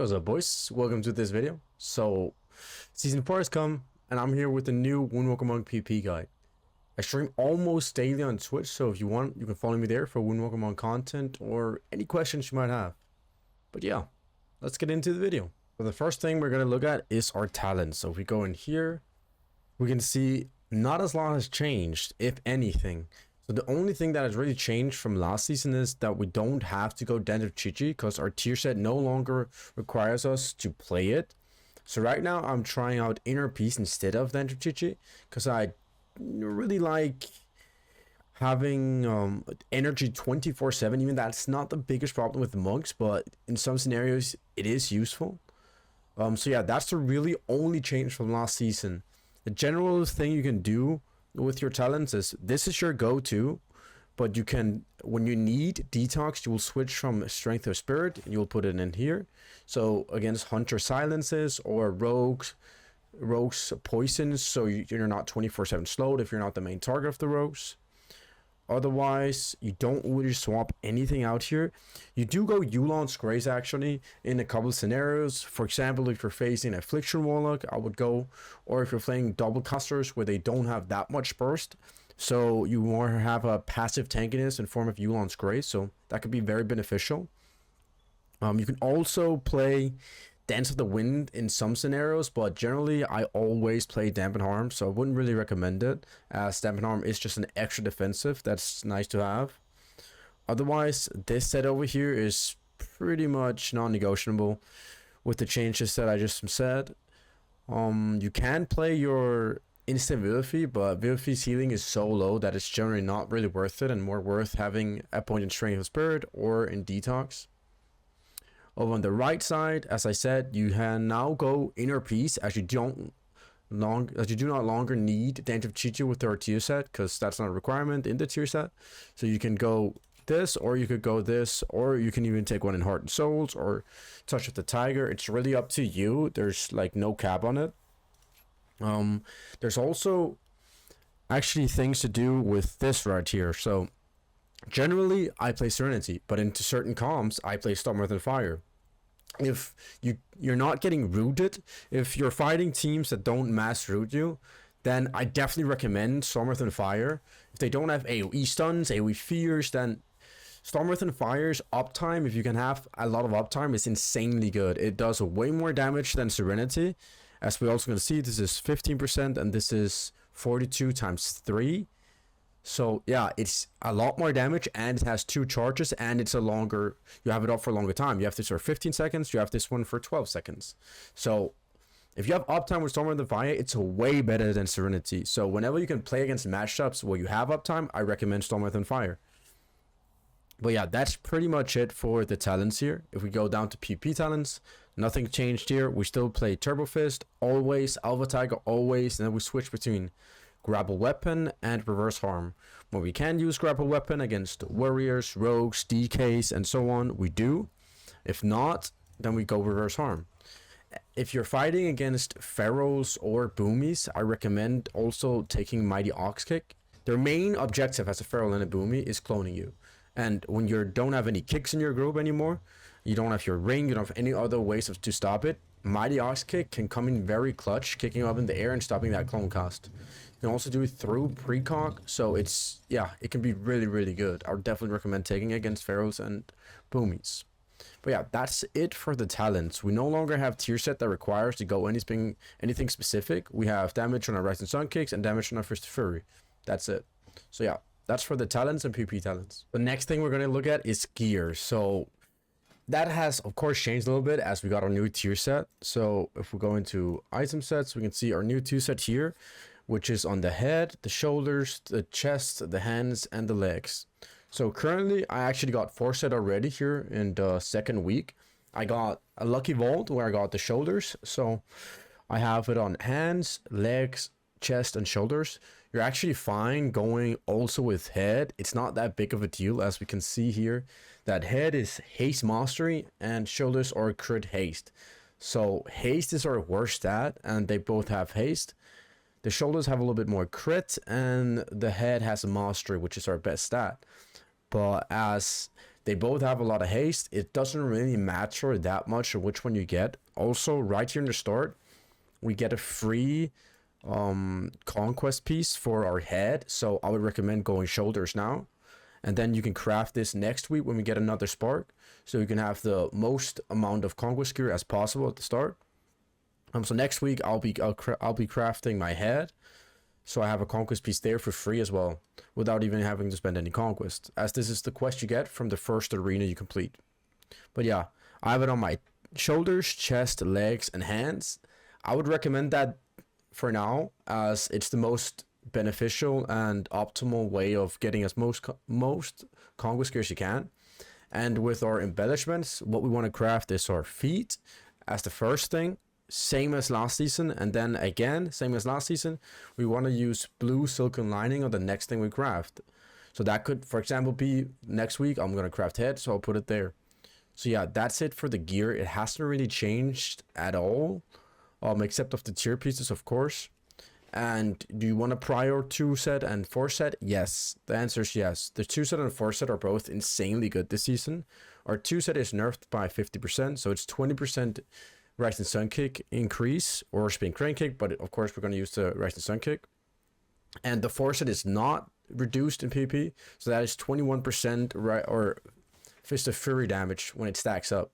What's up, boys? Welcome to this video. So, Season 4 has come, and I'm here with the new Windwalker Monk PP guide. I stream almost daily on Twitch, so if you want, you can follow me there for Windwalker Monk content or any questions you might have. But yeah, let's get into the video. So the first thing we're going to look at is our talents. So if we go in here, we can see not as lot has changed, if anything. So the only thing that has really changed from last season is that we don't have to go Den of Chi-Chi because our tier set no longer requires us to play it. So right now I'm trying out Inner Peace instead of Den of Chi-Chi because I really like having energy 24/7. Even that's not the biggest problem with the monks, but in some scenarios it is useful. So yeah, that's the really only change from last season. The general thing you can do with your talents is this is your go-to, but you can, when you need detox, you will switch from strength of spirit and you'll put it in here. So against hunter silences or rogues poisons, so you're not 24/7 slowed if you're not the main target of the rogues. Otherwise, you don't really swap anything out here. You do go Yulon's Grace actually in a couple of scenarios. For example, if you're facing Affliction Warlock, I would go, or if you're playing double casters where they don't have that much burst, so you more have a passive tankiness in form of Yulon's Grace, so that could be very beneficial. You can also play Dance of the Wind in some scenarios, but generally I always play Dampen Harm, so I wouldn't really recommend it, as Dampen Harm is just an extra defensive that's nice to have. Otherwise, this set over here is pretty much non-negotiable with the changes that I just said. You can play your instant Vivify, but Vivify's healing is so low that it's generally not really worth it, and more worth having a point in Strength of Spirit or in Detox. Over on the right side, as I said, you can now go Inner Peace as you do not longer need Den of Chi-Chi with our tier set, because that's not a requirement in the tier set. So you can go this, or you could go this, or you can even take one in Heart and Souls or Touch of the Tiger. It's really up to you. There's like no cap on it. There's also actually things to do with this right here. So generally I play Serenity, but into certain comms I play Storm, Earth and Fire. If you're not getting rooted, if you're fighting teams that don't mass root you, then I definitely recommend Storm, Earth and Fire. If they don't have AoE stuns, AoE fears, then Storm, Earth and Fire's uptime, if you can have a lot of uptime, is insanely good. It does way more damage than Serenity. As we also going to see, this is 15% and this is 42 times 3. So yeah, it's a lot more damage, and it has 2 charges, and it's a longer, you have it up for a longer time. You have this for 15 seconds, you have this one for 12 seconds. So if you have uptime with Storm and the Fire, it's way better than Serenity. So whenever you can play against matchups where you have uptime, I recommend Storm, Earth and Fire. But yeah, that's pretty much it for the talents here. If we go down to PP talents, nothing changed here. We still play Turbo Fist always, Alpha Tiger always, and then we switch between Grapple Weapon and Reverse Harm. When we can use Grapple Weapon against warriors, rogues, DKs, and so on, we do. If not, then we go Reverse Harm. If you're fighting against Pharaohs or Boomies, I recommend also taking Mighty Ox Kick. Their main objective as a Pharaoh and a Boomie is cloning you. And when you don't have any kicks in your group anymore, you don't have your ring, you don't have any other ways to stop it, Mighty Ox Kick can come in very clutch, kicking up in the air and stopping that clone cast. You can also do it through precog, so it's, yeah, it can be really, really good. I would definitely recommend taking it against Pharaohs and Boomies. But yeah, that's it for the talents. We no longer have tier set that requires to go anything specific. We have damage on our Rising Sun kicks and damage on our Fist of Fury. That's it. So yeah, that's for the talents and PP talents. The next thing we're going to look at is gear. So that has, of course, changed a little bit as we got our new tier set. So if we go into item sets, we can see our new tier set here, which is on the head, the shoulders, the chest, the hands, and the legs. So currently, I actually got 4 set already here in the second week. I got a lucky vault where I got the shoulders. So I have it on hands, legs, chest, and shoulders. You're actually fine going also with head. It's not that big of a deal, as we can see here that head is haste mastery and shoulders are crit haste. So haste is our worst stat, and they both have haste. The shoulders have a little bit more crit, and the head has a mastery, which is our best stat. But as They both have a lot of haste. It doesn't really matter that much which one you get. Also, right here in the start, we get a free conquest piece for our head. So I would recommend going shoulders now. And then you can craft this next week when we get another spark. So you can have the most amount of conquest gear as possible at the start. So next week I'll be crafting my head. So I have a conquest piece there for free as well, without even having to spend any conquest, as this is the quest you get from the first arena you complete. But yeah, I have it on my shoulders, chest, legs, and hands. I would recommend that for now, as it's the most beneficial and optimal way of getting as most conquest gear as you can. And with our embellishments, what we want to craft is our feet as the first thing, same as last season, and then again same as last season, we want to use blue silken lining on the next thing we craft. So that could, for example, be next week I'm going to craft head, so I'll put it there. So yeah, that's it for the gear. It hasn't really changed at all, except of the tier pieces, of course. And do you want a prior 2 set and 4 set? Yes, the answer is yes. The 2 set and 4 set are both insanely good this season. Our 2 set is nerfed by 50%, so it's 20% Rising Sun Kick increase or Spin Crane Kick, but of course we're going to use the Rising Sun Kick. And the 4 set is not reduced in PP, so that is 21% or Fist of Fury damage when it stacks up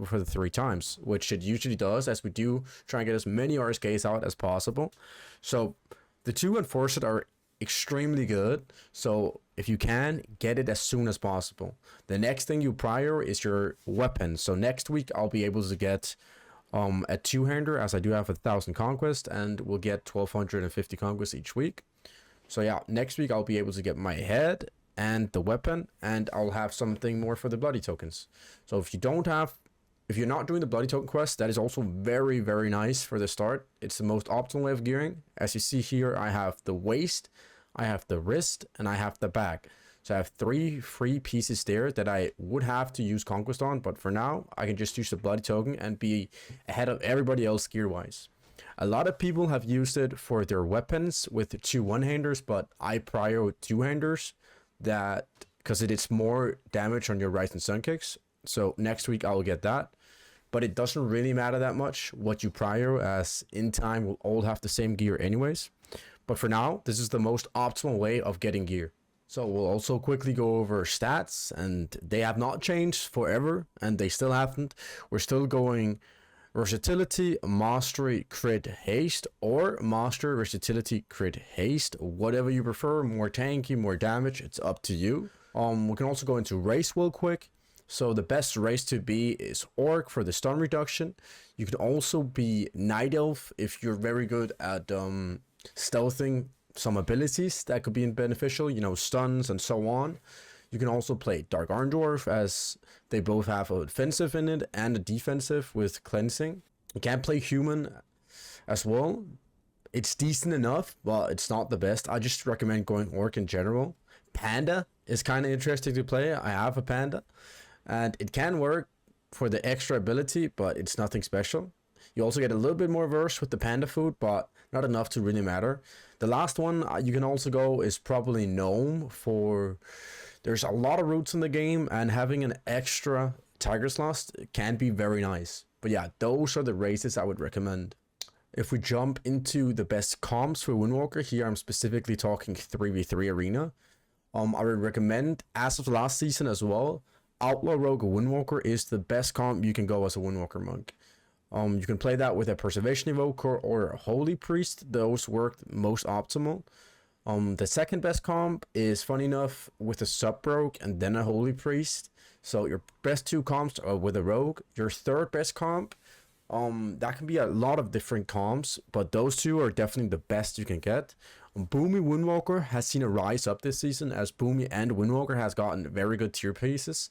for the 3 times, which it usually does, as we do try and get as many RSKs out as possible. So the 2 and 4 set are extremely good, so if you can, get it as soon as possible. The next thing you prior is your weapon. So next week I'll be able to get a 2-hander, as I do have 1,000 conquest, and we'll get 1,250 conquest each week. So yeah, next week I'll be able to get my head and the weapon, and I'll have something more for the bloody tokens. So if you're not doing the bloody token quest, that is also very, very nice for the start. It's the most optimal way of gearing. As you see here, I have the waist, I have the wrist, and I have the back. So I have 3 free pieces there that I would have to use conquest on, but for now I can just use the bloody token and be ahead of everybody else gear wise. A lot of people have used it for their weapons with the 2 1-handers, but I prior with 2-handers, that because it is more damage on your Rising Sun Kicks. So next week I'll get that, but it doesn't really matter that much what you prior, as in time we'll all have the same gear anyways. But for now, this is the most optimal way of getting gear. So we'll also quickly go over stats, and they have not changed forever, and they still haven't. We're still going versatility, mastery, crit, haste, or master, versatility, crit, haste, whatever you prefer. More tanky, more damage, it's up to you. We can also go into race real quick. So the best race to be is Orc for the stun reduction. You can also be Night Elf if you're very good at stealthing some abilities that could be beneficial, you know, stuns and so on. You can also play Dark Iron Dwarf, as they both have an offensive in it and a defensive with cleansing. You can play human as well. It's decent enough, but it's not the best. I just recommend going Orc in general. Panda is kind of interesting to play. I have a Panda, and it can work for the extra ability, but it's nothing special. You also get a little bit more verse with the Panda food, but not enough to really matter. The last one you can also go is probably Gnome, for there's a lot of routes in the game, and having an extra Tiger's Lust can be very nice. But yeah, those are the races I would recommend. If we jump into the best comps for Windwalker, here I'm specifically talking 3v3 arena. I would recommend, as of last season as well, Outlaw Rogue Windwalker is the best comp you can go as a Windwalker monk. You can play that with a Preservation Evoker or a Holy Priest. Those work most optimal. The second best comp is, funny enough, with a Sub Rogue and then a Holy Priest. So your best 2 comps are with a Rogue. Your third best comp, that can be a lot of different comps, but those 2 are definitely the best you can get. Boomy Windwalker has seen a rise up this season, as Boomy and Windwalker has gotten very good tier pieces.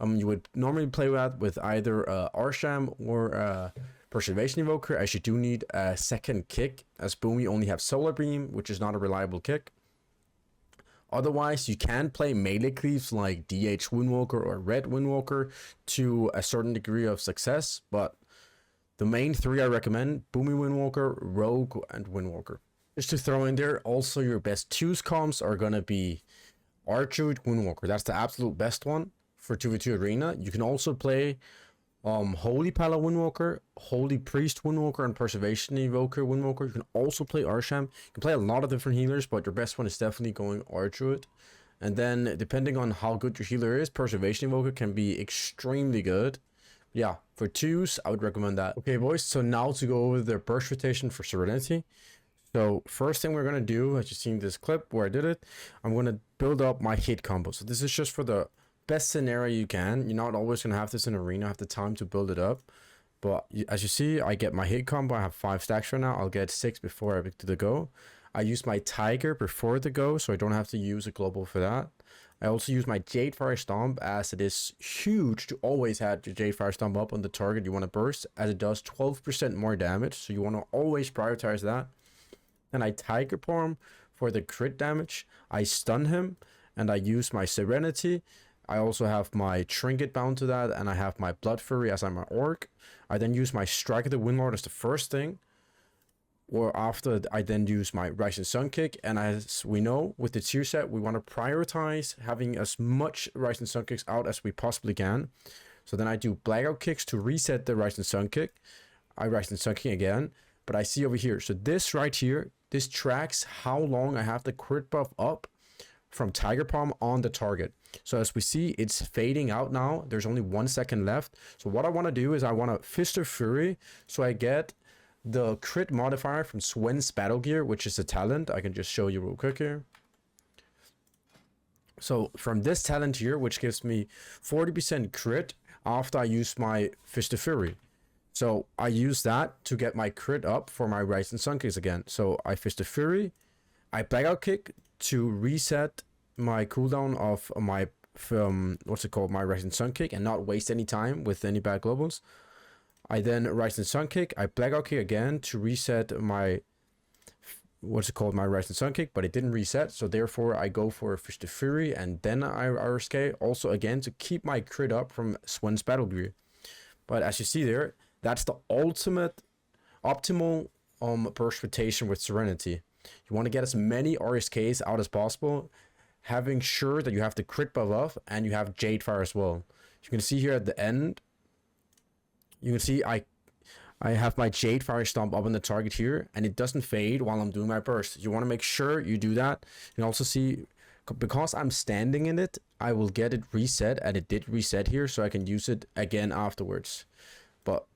You would normally play that with either Arsham or Preservation Evoker, as you do need a second kick, as Boomy only have Solar Beam, which is not a reliable kick. Otherwise, you can play melee cleaves like DH Windwalker or Red Windwalker to a certain degree of success, but the main 3 I recommend: Boomy Windwalker, Rogue, and Windwalker. Just to throw in there, also your best 2s comps are gonna be Archer Windwalker. That's the absolute best one for 2v2 arena. You can also play Holy Pala Windwalker, Holy Priest Windwalker, and Preservation Evoker Windwalker. You can also play Arsham. You can play a lot of different healers, but your best one is definitely going Archdruid. And then depending on how good your healer is, Preservation Evoker can be extremely good. Yeah, for twos, I would recommend that. Okay, boys, so now to go over the burst rotation for Serenity. So first thing we're going to do, as you see in this clip where I did it, I'm going to build up my hit combo. So this is just for the best scenario you can. You're not always going to have this in arena, have the time to build it up. But as you see, I get my hit combo. I have 5 stacks right now. I'll get 6 before I do the go. I use my Tiger before the go, so I don't have to use a global for that. I also use my Jadefire Stomp, as it is huge to always have your Jadefire Stomp up on the target you want to burst, as it does 12% more damage, so you want to always prioritize that. And I Tiger Palm for the crit damage. I stun him, and I use my Serenity. I also have my Trinket bound to that, and I have my Blood Fury as I'm an Orc. I then use my Strike of the Windlord as the first thing. Or after, I then use my Rising Sun Kick, and as we know, with the tier set, we want to prioritize having as much Rising Sun Kicks out as we possibly can. So then I do Blackout Kicks to reset the Rising Sun Kick. I Rising Sun Kick again, but I see over here, so this right here, this tracks how long I have the crit buff up from Tiger Palm on the target. So as we see, it's fading out now. There's only 1 second left. So what I want to do is I want to Fist of Fury, so I get the crit modifier from Swen's Battle Gear, which is a talent. I can just show you real quick here. So from this talent here, which gives me 40% crit after I use my Fist of Fury. So I use that to get my crit up for my Rising Sun Kicks again. So I Fist of Fury, I Blackout Kick to reset my cooldown of my my Rising Sun Kick and not waste any time with any bad globals. I then Rising Sun Kick, I Blackout Kick again to reset my my Rising Sun Kick, but it didn't reset, so therefore I go for a Fist of Fury, and then I RSK also again to keep my crit up from Swen's Battle Gear. But as you see there, that's the optimal burst rotation with Serenity. You want to get as many RSKs out as possible, having sure that you have the crit buff up and you have Jadefire as well. You can see here at the end, you can see I have my Jadefire Stomp up on the target here, and it doesn't fade while I'm doing my burst. You want to make sure you do that. You can also see, because I'm standing in it, I will get it reset, and it did reset here, so I can use it again afterwards. But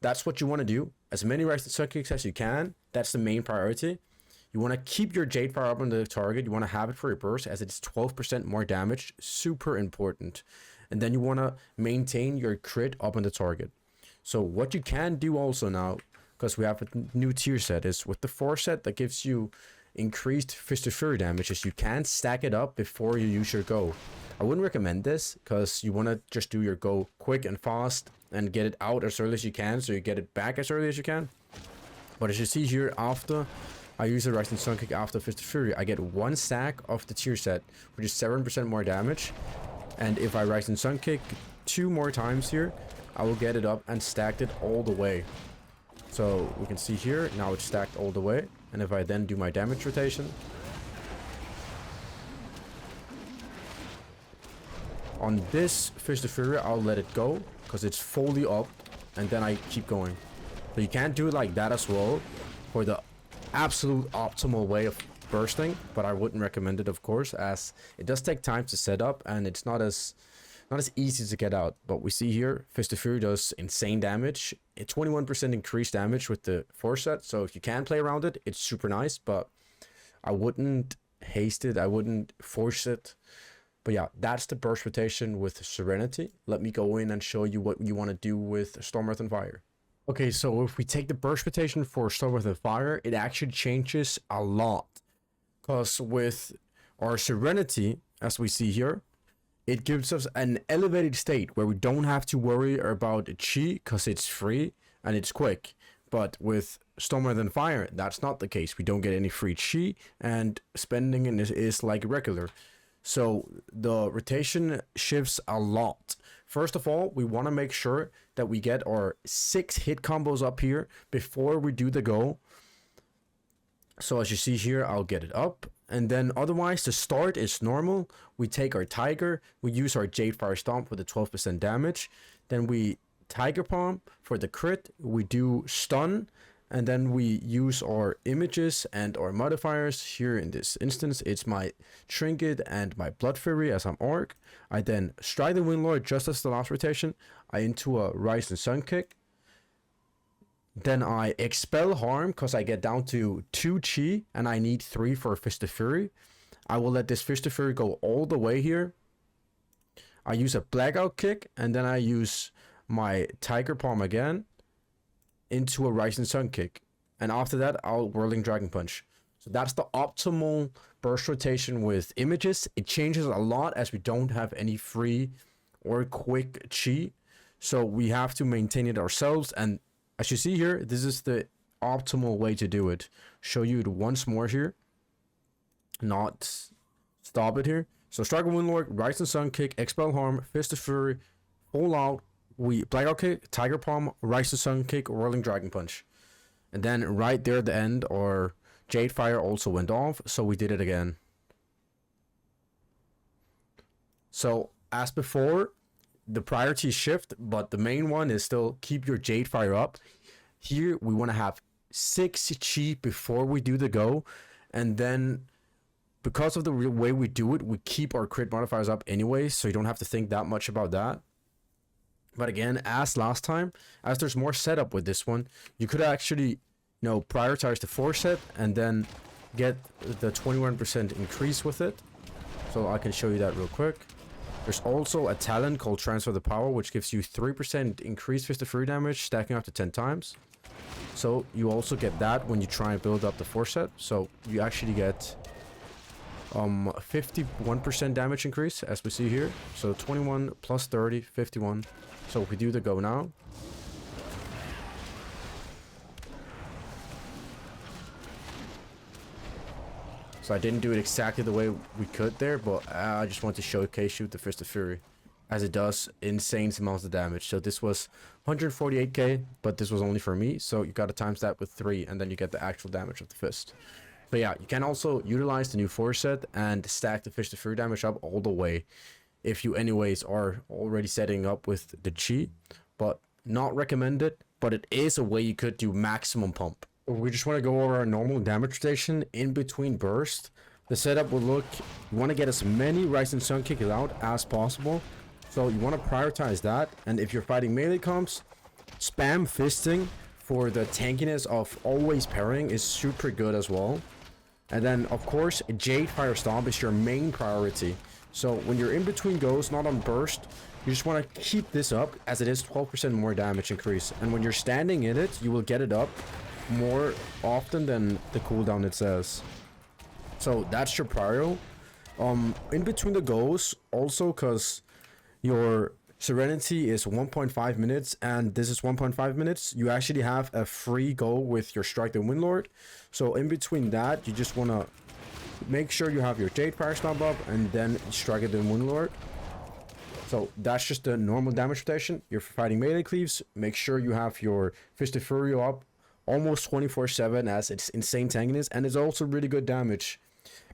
that's what you want to do. As many Rising Sun Kicks as you can. That's the main priority. You want to keep your Jadefire up on the target. You want to have it for your burst, as it's 12% more damage. Super important. And then you want to maintain your crit up on the target. So what you can do also now, because we have a new tier set, is with the 4 set that gives you increased Fist of Fury damage, is you can stack it up before you use your go. I wouldn't recommend this, because you want to just do your go quick and fast and get it out as early as you can, so you get it back as early as you can. But as you see here, after I use the Rising Sun Kick after Fist of Fury, I get 1 stack of the tier set, which is 7% more damage. And if I Rising Sun Kick 2 more times here, I will get it up and stacked it all the way. So we can see here, now it's stacked all the way. And if I then do my damage rotation, on this Fist of Fury, I'll let it go, because it's fully up, and then I keep going. So you can't do it like that as well, for the absolute optimal way of bursting, but I wouldn't recommend it, of course, as it does take time to set up, and it's not as easy to get out. But we see here, Fist of Fury does insane damage. It's 21% increased damage with the 4 set, so if you can play around it, it's super nice, but I wouldn't haste it, I wouldn't force it. But yeah, that's the burst rotation with Serenity. Let me go in and show you what you want to do with Storm, Earth, and Fire. Okay, so if we take the burst rotation for Storm, Earth, and Fire, it actually changes a lot. Because with our Serenity, as we see here, it gives us an elevated state where we don't have to worry about chi, because it's free and it's quick. But with Storm, Earth, and Fire, that's not the case. We don't get any free chi, and spending is like regular. So the rotation shifts a lot. First of all, we want to make sure that we get our 6 hit combos up here before we do the go. So as you see here, I'll get it up, And then otherwise, the start is normal. We take our Tiger, we use our Jade Fire Stomp with the 12% damage. Then we Tiger Palm for the crit, we do stun, and then we use our images and our modifiers. Here in this instance, it's my Trinket and my Blood Fury as I'm Orc. I then strike the Windlord just as the last rotation. I into a Rise and Sun Kick. Then I expel harm because I get down to 2 chi and I need 3 for Fist of Fury. I will let this Fist of Fury go all the way here. I use a Blackout Kick and then I use my Tiger Palm again into a Rising Sun Kick. And after that, I'll Whirling Dragon Punch. So that's the optimal burst rotation with images. It changes a lot as we don't have any free or quick chi. So we have to maintain it ourselves. And as you see here, this is the optimal way to do it. Show you it once more here. Not stop it here. So Strike a Windlord, Rising Sun Kick, Expel Harm, Fist of Fury, All Out, we Blackout Kick, Tiger Palm, Rising Sun Kick, Whirling Dragon Punch. And then right there at the end, our Jade Fire also went off, so we did it again. So as before, the priorities shift, but the main one is still keep your Jade Fire up. Here we want to have 6 chi before we do the go, and then because of the way we do it, we keep our crit modifiers up anyway, so you don't have to think that much about that. But again, as last time, as there's more setup with this one, you could actually, prioritize the 4 set and then get the 21% increase with it. So I can show you that real quick. There's also a talent called Transfer the Power, which gives you 3% increased Fist of Fury damage, stacking up to 10 times. So you also get that when you try and build up the 4 set. So you actually get 51% damage increase, as we see here. So 21 plus 30, 51. So if we do the go now. So I didn't do it exactly the way we could there, but I just want to showcase you the Fist of Fury, as it does insane amounts of damage. So this was 148k, but this was only for me. So you got to times that with 3, and then you get the actual damage of the fist. But yeah, you can also utilize the new 4 set and stack the Fist of Fury damage up all the way, if you anyways are already setting up with the chi, but not recommended. But it is a way you could do maximum pump. We just want to go over our normal damage rotation in between burst. The setup will look, you want to get as many Rising Sun Kicks out as possible, so you want to prioritize that. And if you're fighting melee comps, spam fisting for the tankiness of always parrying is super good as well. And then of course Jade Fire Stomp is your main priority. So when you're in between goes, not on burst, you just want to keep this up, as it is 12% more damage increase. And when you're standing in it, you will get it up more often than the cooldown it says. So that's your prio. In between the goes, also because your Serenity is 1.5 minutes and this is 1.5 minutes, you actually have a free go with your Strike the Windlord. So in between that, you just want to make sure you have your Jade Fire Stomp up and then Strike the Windlord. So that's just the normal damage rotation. You're fighting melee cleaves, make sure you have your Fist of Fury up almost 24/7, as it's insane tankiness, and it's also really good damage.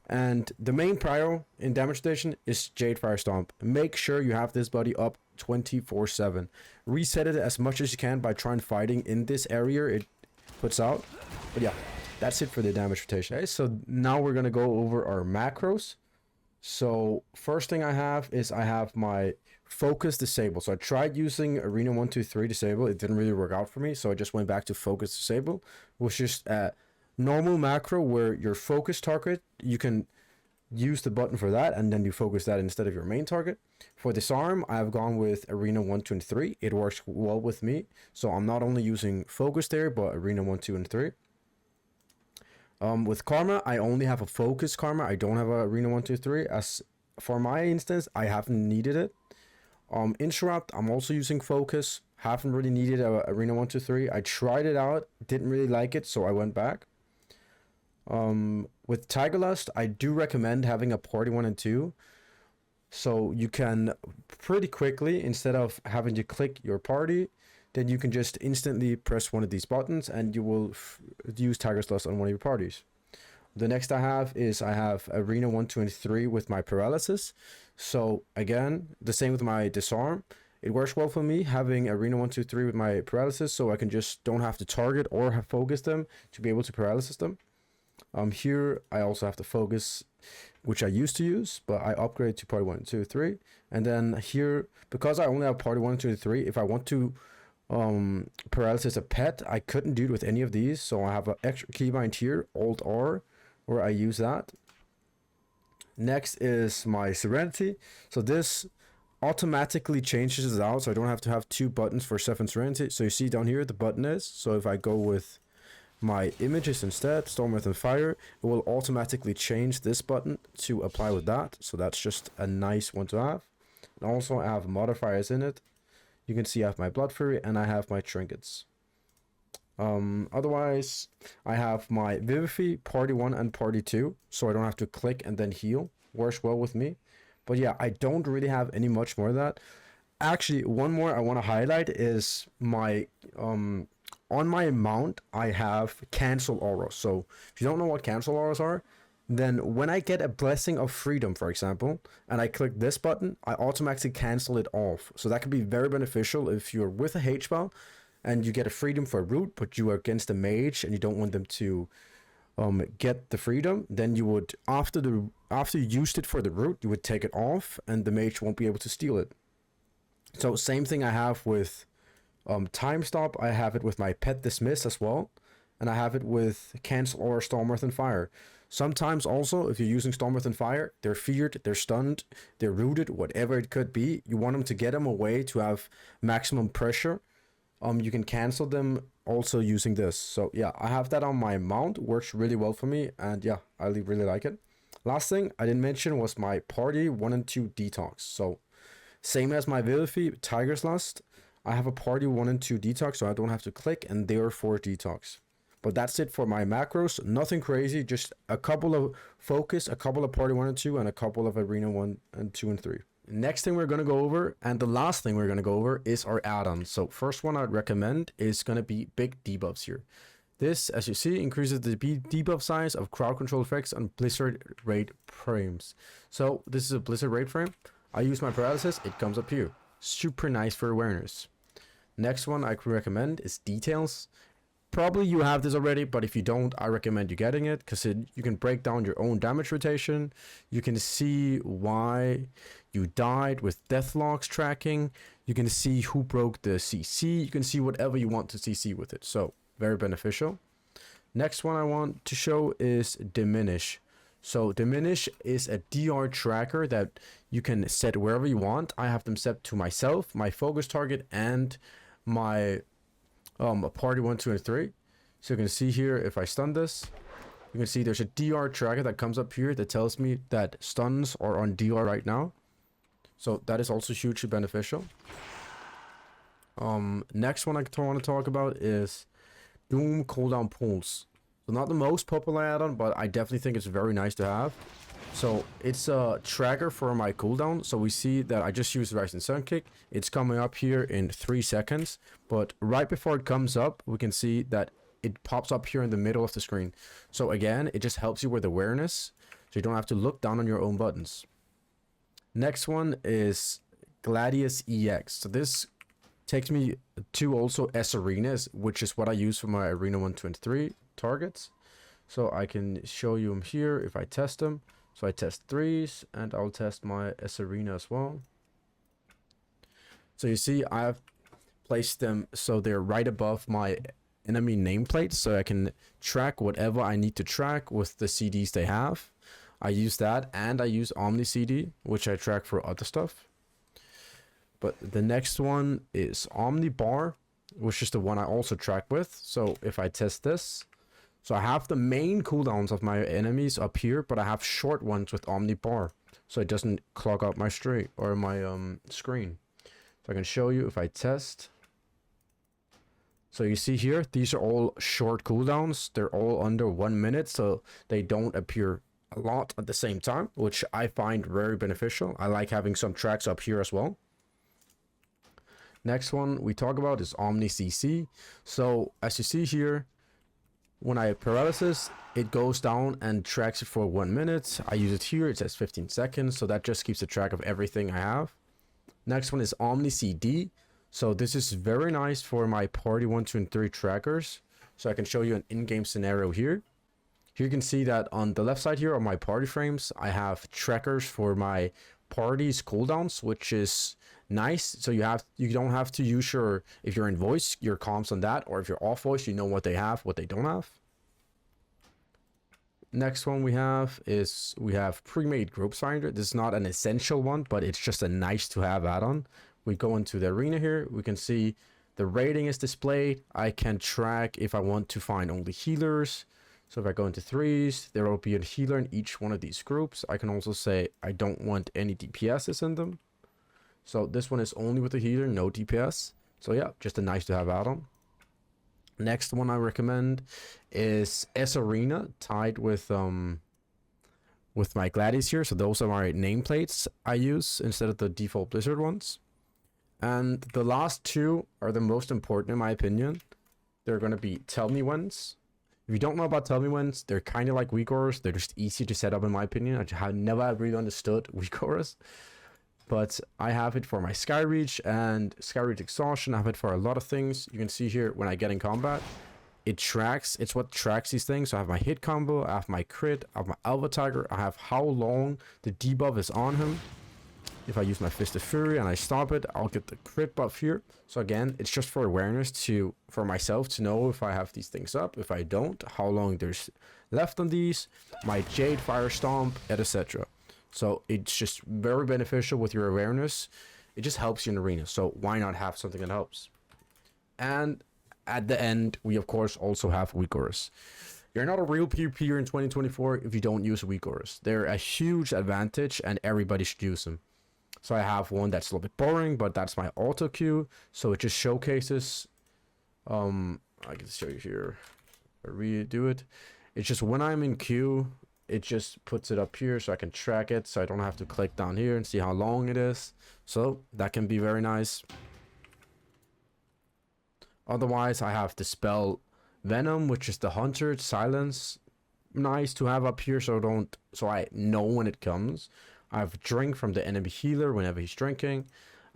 And the main prio in damage rotation is Jade Fire Stomp. Make sure you have this buddy up 24/7. Reset it as much as you can by trying fighting in this area it puts out. But yeah, that's it for the damage rotation. Okay, so now we're gonna go over our macros. So first thing I have is I have my focus disable. So I tried using Arena 123 disable. It didn't really work out for me, so I just went back to focus disable, which is a normal macro where your focus target, you can use the button for that and then you focus that instead of your main target. For disarm, I've gone with Arena 1, 2, and 3. It works well with me, so I'm not only using focus there, but Arena 1, 2, and 3. With Karma, I only have a focus Karma. I don't have a Arena 1, 2, 3. As for my instance, I haven't needed it. Interrupt, I'm also using focus. Haven't really needed a Arena 1, 2, 3. I tried it out, didn't really like it, so I went back. With Tiger Lust, I do recommend having a party 1 and 2. So you can pretty quickly, instead of having to click your party, then you can just instantly press one of these buttons and you will use Tiger's Lust on one of your parties. The next I have Arena 1, 2, and 3 with my paralysis. So again, the same with my disarm. It works well for me having Arena 1, 2, 3 with my paralysis, so I can just don't have to target or have focus them to be able to paralysis them. Here I also have to focus, which I used to use, but I upgrade to party 1, 2, 3. And then here, because I only have party 1, 2, 3, if I want to paralysis a pet, I couldn't do it with any of these, so I have an extra keybind here, Alt R, where I use that. Next is my Serenity. So this automatically changes it out, so I don't have to have 2 buttons for SEF and Serenity. So you see down here the button is, so if I go with my images instead, Storm, Earth, and Fire, it will automatically change this button to apply with that. So that's just a nice one to have. And also I have modifiers in it. You can see I have my Blood Fury and I have my trinkets. Otherwise, I have my Vivify, Party 1 and Party 2, so I don't have to click and then heal. Works well with me. But yeah, I don't really have any much more of that. Actually, one more I want to highlight is my on my mount I have cancel auras. So if you don't know what cancel auras are, then when I get a Blessing of Freedom, for example, and I click this button, I automatically cancel it off. So that can be very beneficial if you're with a H spell and you get a freedom for a root, but you are against a mage and you don't want them to get the freedom. Then you would, after you used it for the root, you would take it off and the mage won't be able to steal it. So same thing I have with Time Stop. I have it with my Pet Dismiss as well, and I have it with Cancel or Storm, Earth, and Fire. Sometimes also, if you're using Storm, Earth, and Fire, they're feared, they're stunned, they're rooted, whatever it could be. You want them to get them away to have maximum pressure. You can cancel them also using this. So yeah, I have that on my mount. Works really well for me, and yeah, I really like it. Last thing I didn't mention was my Party 1 and 2 Detox. So same as my Vivify, Tiger's Lust, I have a Party 1 and 2 Detox, so I don't have to click, and therefore Detox. But that's it for my macros. Nothing crazy, just a couple of focus, a couple of Party 1 and 2, and a couple of Arena 1 and 2 and 3. Next thing we're going to go over, and the last thing we're going to go over, is our add-ons. So first one I'd recommend is going to be big debuffs here. This, as you see, increases the debuff size of crowd control effects on Blizzard raid frames. So this is a Blizzard raid frame. I use my paralysis, it comes up here. Super nice for awareness. Next one I could recommend is details. Probably you have this already, but if you don't, I recommend you getting it, because you can break down your own damage rotation. You can see why you died with deathlogs tracking. You can see who broke the CC. You can see whatever you want to CC with it. So very beneficial. Next one I want to show is diminish. So diminish is a DR tracker that you can set wherever you want. I have them set to myself, my focus target, and my Party 1, 2, and 3. So you can see here, if I stun this, you can see there's a DR tracker that comes up here that tells me that stuns are on DR right now. So that is also hugely beneficial. Next one I want to talk about is Doom cooldown pools. So not the most popular add-on, but I definitely think it's very nice to have. So it's a tracker for my cooldown. So we see that I just used Rising Sun Kick. It's coming up here in 3 seconds. But right before it comes up, we can see that it pops up here in the middle of the screen. So again, it just helps you with awareness, so you don't have to look down on your own buttons. Next one is Gladius EX. So this takes me to also S arenas, which is what I use for my Arena 1, 2, and 3 targets. So I can show you them here if I test them. So I test 3s, and I'll test my S arena as well. So you see I've placed them so they're right above my enemy nameplate, so I can track whatever I need to track with the CDs they have. I use that, and I use Omni CD, which I track for other stuff. But the next one is Omni Bar, which is the one I also track with. So if I test this, so I have the main cooldowns of my enemies up here, but I have short ones with Omni Bar, so it doesn't clog up my stream or my screen. So I can show you if I test. So you see here, these are all short cooldowns. They're all under 1 minute, so they don't appear a lot at the same time, which I find very beneficial. I like having some tracks up here as well. Next one we talk about is Omni CC. So as you see here, when I paralysis, it goes down and tracks it for 1 minute. I use it here, it says 15 seconds, so that just keeps a track of everything I have. Next one is Omni CD. So this is very nice for my party 1, 2, and 3 trackers. So I can show you an in-game scenario here. Here you can see that on the left side here on my party frames, I have trackers for my party's cooldowns, which is nice. So you don't have to use your, if you're in voice, your comms on that, or if you're off voice, you know what they have, what they don't have. Next one we have is we have pre-made groups finder. This is not an essential one, but it's just a nice to have add-on. We go into the arena here, we can see the rating is displayed. I can track if I want to find only healers. So if I go into 3s, there will be a healer in each one of these groups. I can also say I don't want any DPSs in them. So this one is only with the healer, no DPS. So yeah, just a nice to have add-on. Next one I recommend is S Arena tied with my Gladius here. So those are my nameplates I use instead of the default Blizzard ones. And the last two are the most important in my opinion. They're going to be Tell Me Whens. If you don't know about Tell Me Whens, they're kind of like weak auras. They're just easy to set up in my opinion. I have never really understood weak auras. But I have it for my Skyreach and Skyreach Exhaustion. I have it for a lot of things. You can see here when I get in combat, it tracks. It's what tracks these things. So I have my hit combo, I have my crit, I have my Alpha Tiger, I have how long the debuff is on him. If I use my Fist of Fury and I stop it, I'll get the crit buff here. So again, it's just for awareness for myself to know if I have these things up. If I don't, how long there's left on these, my Jade, Fire Stomp, etc. So it's just very beneficial with your awareness. It just helps you in arena. So why not have something that helps? And at the end, we of course also have weak auras. You're not a real PvPer in 2024 if you don't use weak auras. They're a huge advantage and everybody should use them. So I have one that's a little bit boring, but that's my auto queue. So it just showcases, I can show you here, I redo it. It's just when I'm in queue, it just puts it up here so I can track it. So I don't have to click down here and see how long it is. So that can be very nice. Otherwise, I have Dispel Venom, which is the Hunter Silence. Nice to have up here so I know when it comes. I have Drink from the enemy healer whenever he's drinking.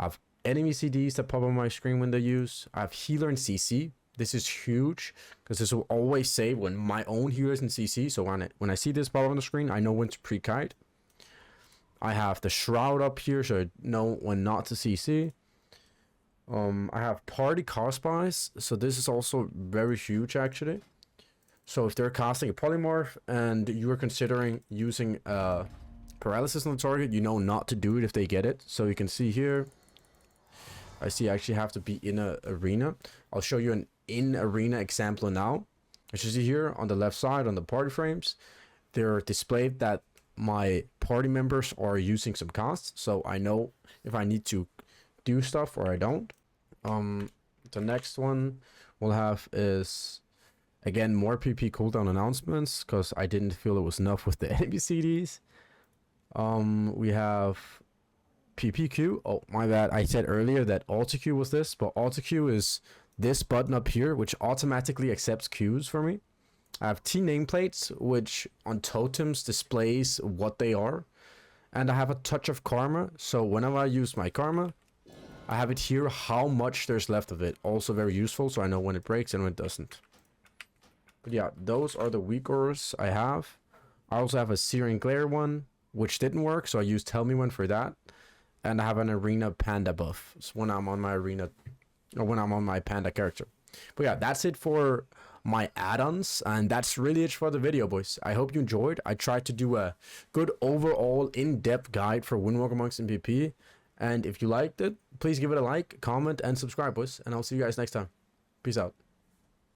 I have enemy CDs that pop on my screen when they use. I have healer and CC. This is huge because this will always say when my own healer is in CC. So when I see this pop on the screen, I know when to pre-kite. I have the Shroud up here so I know when not to CC. I have Party Cost Buys. So this is also very huge actually. So if they're casting a Polymorph and you are considering using paralysis on the target, you know not to do it if they get it. So you can see here, I actually have to be in a arena. I'll show you an in-arena example now. As you see here on the left side on the party frames, they're displayed that my party members are using some costs. So I know if I need to do stuff or I don't. The next one we'll have is, again, more PP cooldown announcements because I didn't feel it was enough with the enemy CDs. We have PPQ. Oh, my bad. I said earlier that auto queue was this, but auto queue is this button up here, which automatically accepts queues for me. I have T nameplates, which on totems displays what they are. And I have a touch of karma. So whenever I use my karma, I have it here, how much there's left of it. Also very useful, so I know when it breaks and when it doesn't. But yeah, those are the weak auras I have. I also have a Searing Glare one, which didn't work, so I used Tell Me When for that. And I have an Arena Panda buff so when I'm on my arena, or when I'm on my Panda character. But yeah, that's it for my add-ons, and that's really it for the video, boys. I hope you enjoyed. I tried to do a good overall in-depth guide for Windwalker Monks in PP. And if you liked it, please give it a like, comment, and subscribe, boys. And I'll see you guys next time. Peace out.